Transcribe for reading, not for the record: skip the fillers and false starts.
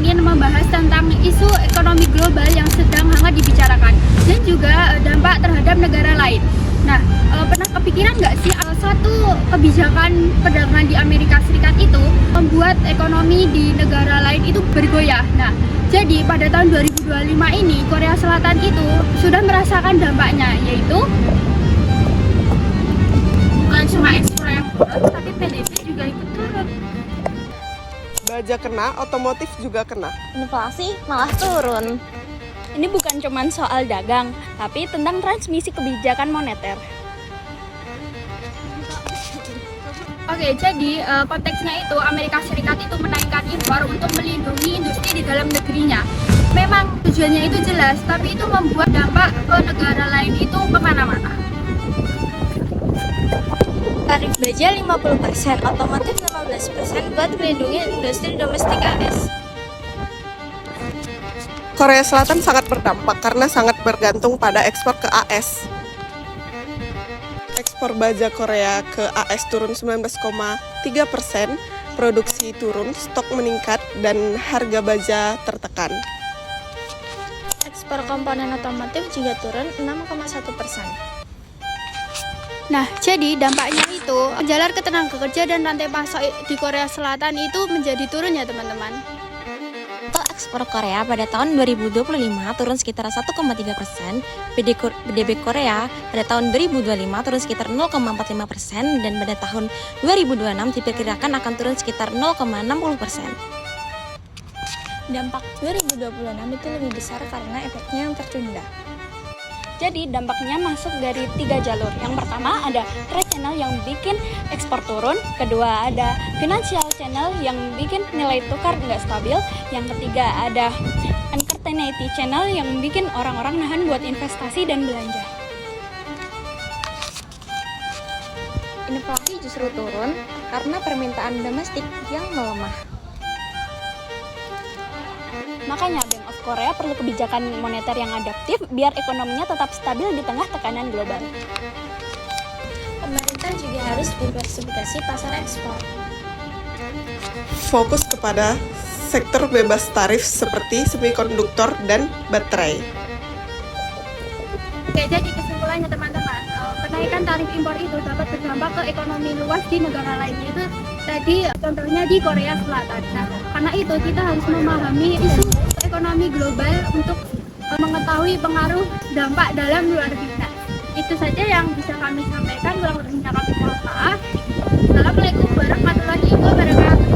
ingin membahas tentang isu ekonomi global yang sedang hangat dibicarakan dan juga dampak terhadap negara lain. Nah, pernah kepikiran nggak sih satu kebijakan perdagangan di Amerika Serikat itu membuat ekonomi di negara lain itu bergoyah. Nah, jadi pada tahun 2025 ini Korea Selatan itu sudah merasakan dampaknya, yaitu bukan cuma ekspor yang turun, tapi PDB juga ikut turun. Baja kena, otomotif juga kena. Inflasi malah turun. Ini bukan cuma soal dagang, tapi tentang transmisi kebijakan moneter. Oke, jadi konteksnya itu Amerika Serikat itu menaikkan impor untuk melindungi industri di dalam negerinya. Memang tujuannya itu jelas, tapi itu membuat dampak ke negara lain itu kemana-mana. Tarif baja 50%, otomotif 15% buat melindungi industri domestik AS. Korea Selatan sangat berdampak karena sangat bergantung pada ekspor ke AS. Ekspor baja Korea ke AS turun 19,3%, produksi turun, stok meningkat, dan harga baja tertekan. Ekspor komponen otomotif juga turun 6,1%. Nah, jadi dampaknya itu jalan ketenaga kerja dan rantai pasok di Korea Selatan itu menjadi turun ya teman-teman. Ekspor Korea pada tahun 2025 turun sekitar 1,3%, PDB Korea pada tahun 2025 turun sekitar 0,45%, dan pada tahun 2026 diperkirakan akan turun sekitar 0,60%. Dampak 2026 itu lebih besar karena efeknya yang tertunda. Jadi dampaknya masuk dari 3 jalur. Yang pertama ada trade channel yang bikin ekspor turun, kedua ada financial channel yang bikin nilai tukar nggak stabil, yang ketiga ada uncertainty channel yang bikin orang-orang nahan buat investasi dan belanja. Inflasi justru turun karena permintaan domestik yang melemah. Makanya Bank of Korea perlu kebijakan moneter yang adaptif biar ekonominya tetap stabil di tengah tekanan global. Pemerintah juga harus diversifikasi pasar ekspor. Fokus kepada sektor bebas tarif seperti semikonduktor dan baterai. Oke, jadi kesimpulannya teman-teman, kenaikan tarif impor itu dapat berdampak ke ekonomi luas di negara lain, yaitu tadi contohnya di Korea Selatan. Nah, karena itu kita harus memahami isu ekonomi global untuk mengetahui pengaruh dampak dalam luar negeri. Itu saja yang bisa kami sampaikan, kurang lebihnya kami mohon maaf. Assalamualaikum warahmatullahi wabarakatuh.